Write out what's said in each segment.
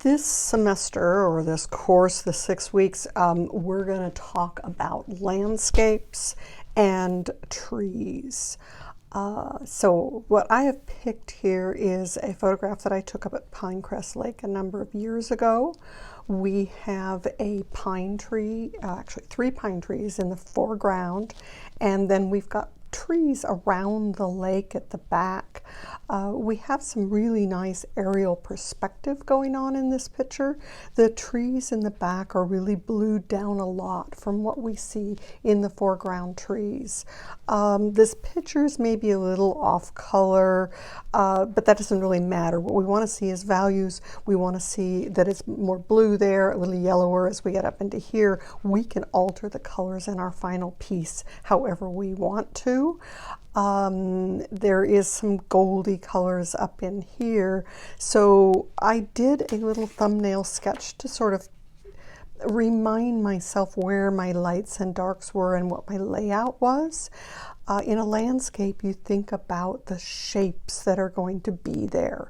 This semester, or this course, the 6 weeks, we're going to talk about landscapes and trees. So what I have picked here is a photograph that I took up at Pinecrest Lake a number of years ago. We have a pine tree, actually 3 pine trees in the foreground, and then we've got trees around the lake at the back. We have some really nice aerial perspective going on in this picture. The trees in the back are really blued down a lot from what we see in the foreground trees. This picture is maybe a little off color, but that doesn't really matter. What we want to see is values. We want to see that it's more blue there, a little yellower as we get up into here. We can alter the colors in our final piece however we want to. There is some goldy colors up in here. So I did a little thumbnail sketch to sort of remind myself where my lights and darks were and what my layout was. In a landscape, you think about the shapes that are going to be there.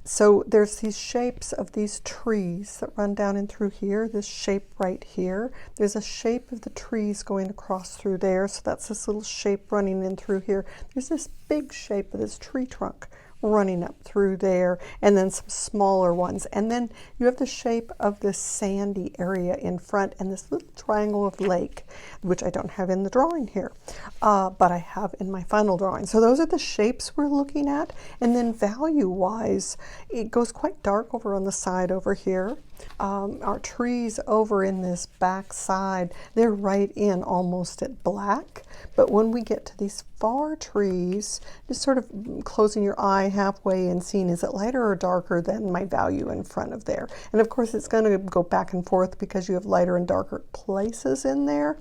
So there's these shapes of these trees that run down in through here, this shape right here. There's a shape of the trees going across through there, so that's this little shape running in through here. There's this big shape of this tree trunk running up through there, and then some smaller ones. And then you have the shape of this sandy area in front and this little triangle of lake, which I don't have in the drawing here, but I have in my final drawing. So those are the shapes we're looking at. And then value-wise, it goes quite dark over on the side over here. Our trees over in this back side, they're right in almost at black. But when we get to these far trees, just sort of closing your eye halfway and seeing, is it lighter or darker than my value in front of there? And of course it's going to go back and forth because you have lighter and darker places in there.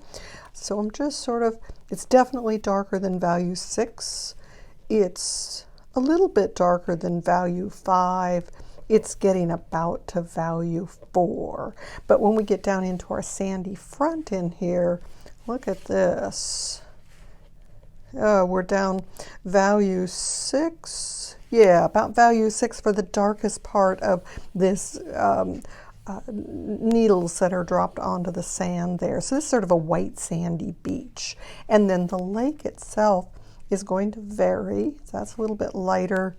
So I'm just sort of, it's definitely darker than value 6. It's a little bit darker than value 5. It's getting about to value 4. But when we get down into our sandy front in here, look at this. We're down value 6. Yeah, about value 6 for the darkest part of this needles that are dropped onto the sand there. So this is sort of a white sandy beach. And then the lake itself is going to vary. So that's a little bit lighter.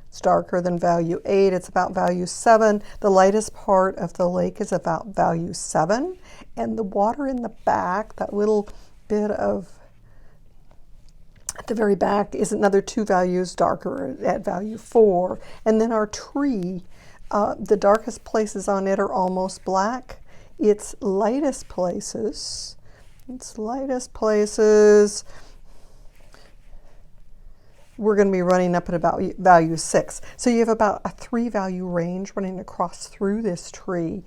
It's darker than value 8. It's about value 7. The lightest part of the lake is about value 7. And the water in the back, that little bit of at the very back, is another 2 values darker at value 4. And then our tree, the darkest places on it are almost black. Its lightest places, we're going to be running up at about value 6. So you have about a 3 value range running across through this tree.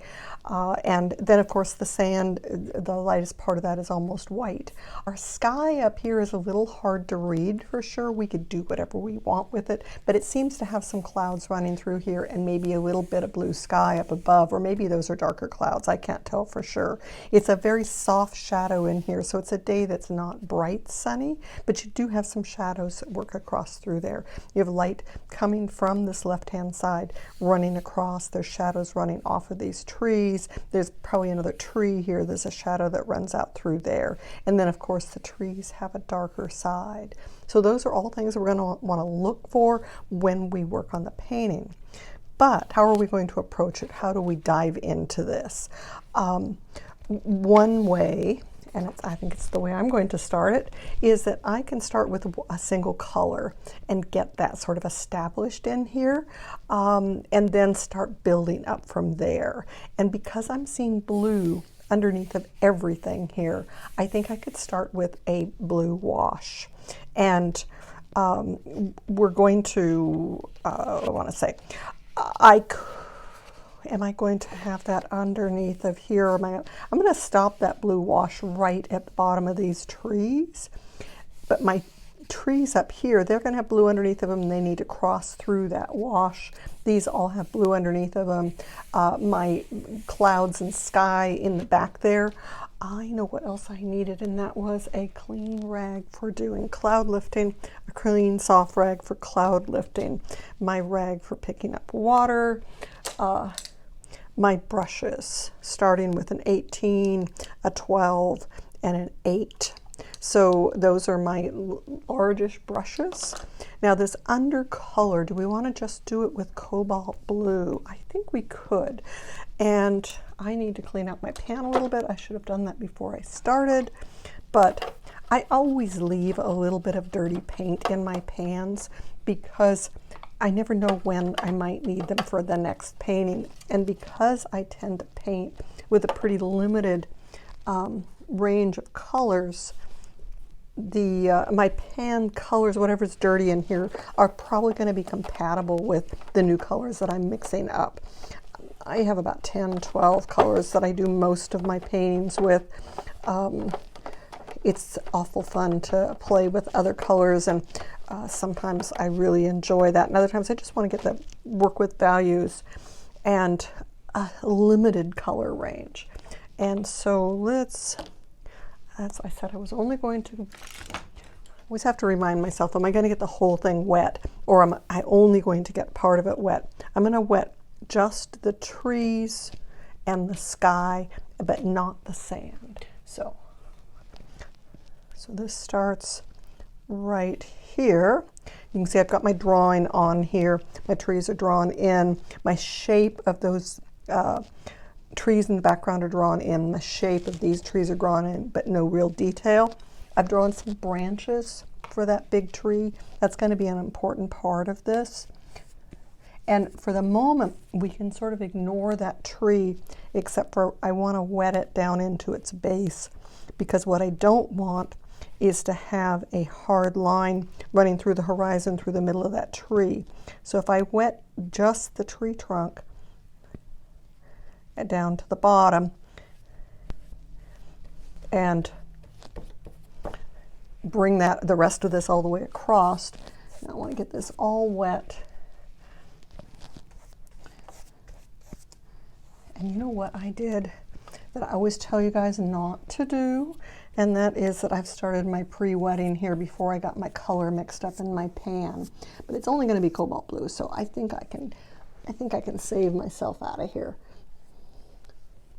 And then of course the sand, the lightest part of that is almost white. Our sky up here is a little hard to read for sure. We could do whatever we want with it, but it seems to have some clouds running through here and maybe a little bit of blue sky up above, or maybe those are darker clouds. I can't tell for sure. It's a very soft shadow in here, so it's a day that's not bright sunny, but you do have some shadows that work across through there. You have light coming from this left-hand side running across. There's shadows running off of these trees. There's probably another tree here. There's a shadow that runs out through there. And then of course the trees have a darker side. So those are all things we're going to want to look for when we work on the painting. But how are we going to approach it? How do we dive into this? One way, and I think it's the way I'm going to start it, is that I can start with a single color and get that sort of established in here, and then start building up from there. And because I'm seeing blue underneath of everything here, I think I could start with a blue wash. And we're going to, I want to say, am I going to have that underneath of here? I'm going to stop that blue wash right at the bottom of these trees. But my trees up here, they're going to have blue underneath of them, and they need to cross through that wash. These all have blue underneath of them. My clouds and sky in the back there, I know what else I needed, and that was a clean rag for doing cloud lifting, a clean soft rag for cloud lifting, my rag for picking up water, my brushes, starting with an 18, a 12, and an 8. So those are my largest brushes. Now this undercolor, do we want to just do it with cobalt blue? I think we could. And I need to clean out my pan a little bit. I should have done that before I started, but I always leave a little bit of dirty paint in my pans because I never know when I might need them for the next painting. And because I tend to paint with a pretty limited range of colors, my pan colors, whatever's dirty in here, are probably going to be compatible with the new colors that I'm mixing up. I have about 10, 12 colors that I do most of my paintings with. It's awful fun to play with other colors, and sometimes I really enjoy that, and other times I just want to get the work with values and a limited color range. And so as I said, I was only going to, always have to remind myself, am I going to get the whole thing wet, or am I only going to get part of it wet? I'm going to wet just the trees and the sky, but not the sand. So this starts right here. You can see I've got my drawing on here. My trees are drawn in. My shape of those trees in the background are drawn in. The shape of these trees are drawn in, but no real detail. I've drawn some branches for that big tree. That's going to be an important part of this. And for the moment, we can sort of ignore that tree, except for I want to wet it down into its base, because what I don't want is to have a hard line running through the horizon through the middle of that tree. So if I wet just the tree trunk down to the bottom and bring the rest of this all the way across, now I want to get this all wet. And you know what I did that I always tell you guys not to do, and that is that I've started my pre-wetting here before I got my color mixed up in my pan. But it's only going to be cobalt blue, so I think I can save myself out of here.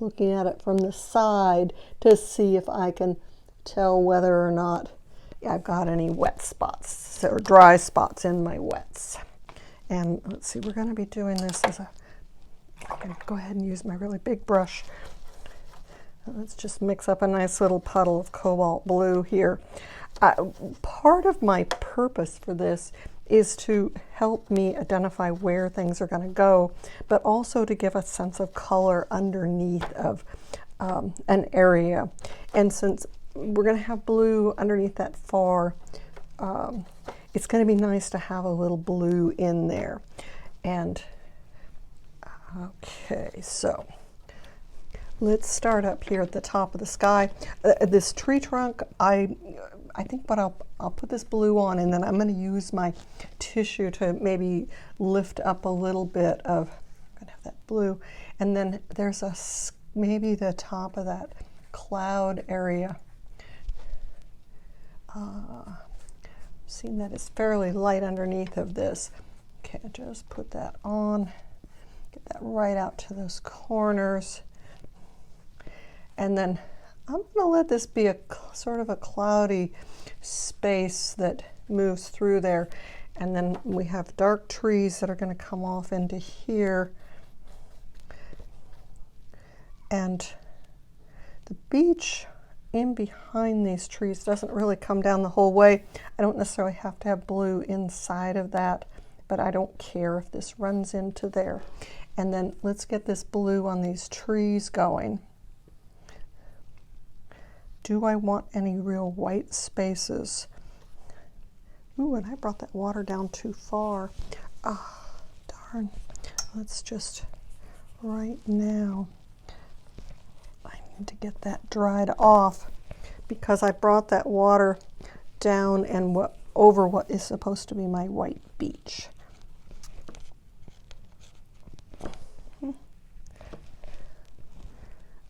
Looking at it from the side to see if I can tell whether or not I've got any wet spots or dry spots in my wets. And let's see, we're going to be doing this I'm going to go ahead and use my really big brush. Let's just mix up a nice little puddle of cobalt blue here. Part of my purpose for this is to help me identify where things are going to go, but also to give a sense of color underneath of an area. And since we're going to have blue underneath that far, it's going to be nice to have a little blue in there. And okay, so let's start up here at the top of the sky. This tree trunk, I think what I'll put this blue on, and then I'm going to use my tissue to maybe lift up a little bit of, I'm going to have that blue, and then there's maybe the top of that cloud area. Seeing that it's fairly light underneath of this. Okay, just put that on, get that right out to those corners. And then I'm going to let this be a sort of a cloudy space that moves through there. And then we have dark trees that are going to come off into here. And the beach in behind these trees doesn't really come down the whole way. I don't necessarily have to have blue inside of that, but I don't care if this runs into there. And then let's get this blue on these trees going. Do I want any real white spaces? Ooh, and I brought that water down too far. Ah, darn. Let's just, right now, I need to get that dried off because I brought that water down and over what is supposed to be my white beach.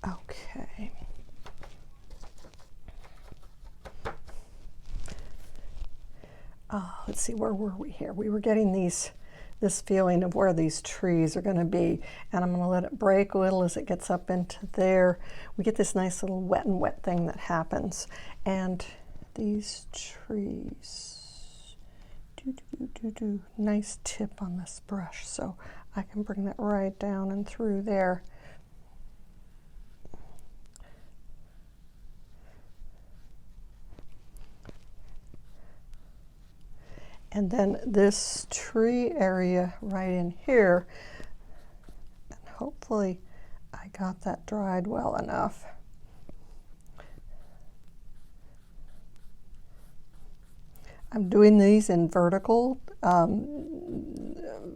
Okay. let's see, where were we here? We were getting this feeling of where these trees are going to be, and I'm going to let it break a little as it gets up into there. We get this nice little wet and wet thing that happens, and these trees, nice tip on this brush, so I can bring that right down and through there. And then this tree area right in here, and hopefully I got that dried well enough. I'm doing these in vertical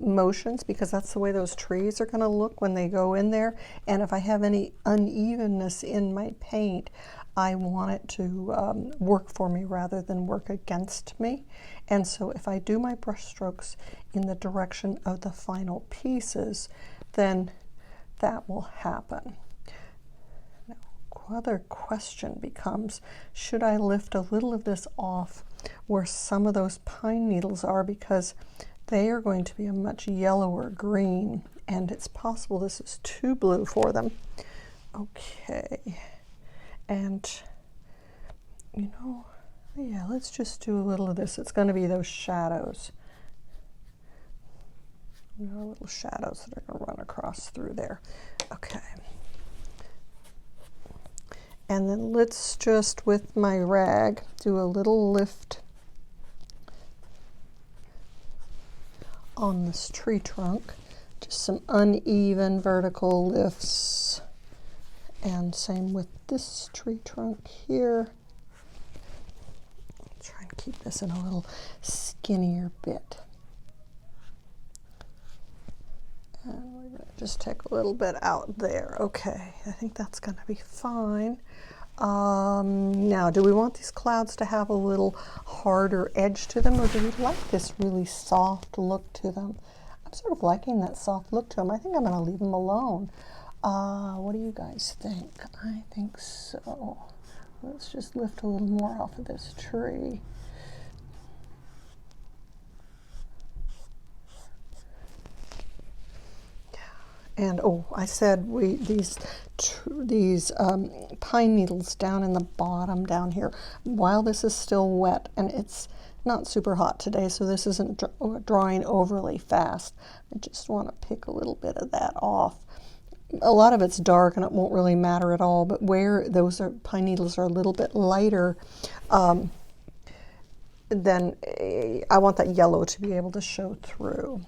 motions because that's the way those trees are going to look when they go in there. And if I have any unevenness in my paint, I want it to work for me rather than work against me. And so if I do my brush strokes in the direction of the final pieces, then that will happen. Now, other question becomes, should I lift a little of this off where some of those pine needles are, because they are going to be a much yellower green, and it's possible this is too blue for them. Okay. And, you know, yeah, let's just do a little of this. It's going to be those shadows. You know, little shadows that are going to run across through there. Okay. And then let's just, with my rag, do a little lift on this tree trunk. Just some uneven vertical lifts. And same with this tree trunk here. I'll try and keep this in a little skinnier bit. And we're going to just take a little bit out there. Okay, I think that's going to be fine. Now, do we want these clouds to have a little harder edge to them, or do we like this really soft look to them? I'm sort of liking that soft look to them. I think I'm going to leave them alone. What do you guys think? I think so. Let's just lift a little more off of this tree. And oh, I said these pine needles down in the bottom down here, while this is still wet, and it's not super hot today, so this isn't drying overly fast. I just want to pick a little bit of that off. A lot of it's dark and it won't really matter at all, but where those pine needles are a little bit lighter, then I want that yellow to be able to show through.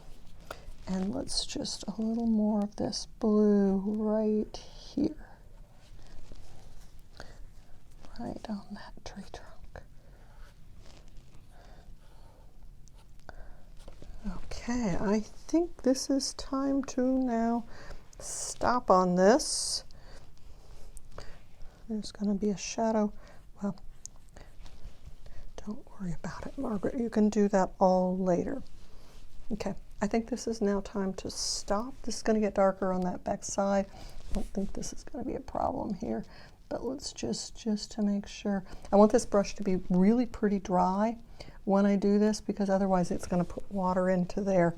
And let's just a little more of this blue right here, right on that tree trunk. Okay, I think this is time to now stop on this. There's going to be a shadow. Well, don't worry about it, Margaret. You can do that all later. Okay, I think this is now time to stop. This is going to get darker on that back side. I don't think this is going to be a problem here, but let's just to make sure. I want this brush to be really pretty dry when I do this, because otherwise it's going to put water into there.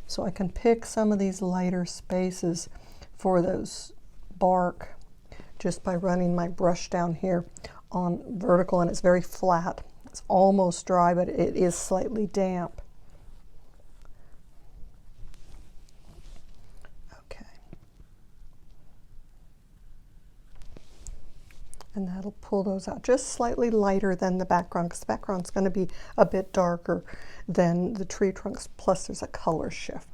So I can pick some of these lighter spaces for those bark just by running my brush down here on vertical, and it's very flat. It's almost dry, but it is slightly damp. Okay. And that'll pull those out just slightly lighter than the background, because the background's going to be a bit darker than the tree trunks, plus there's a color shift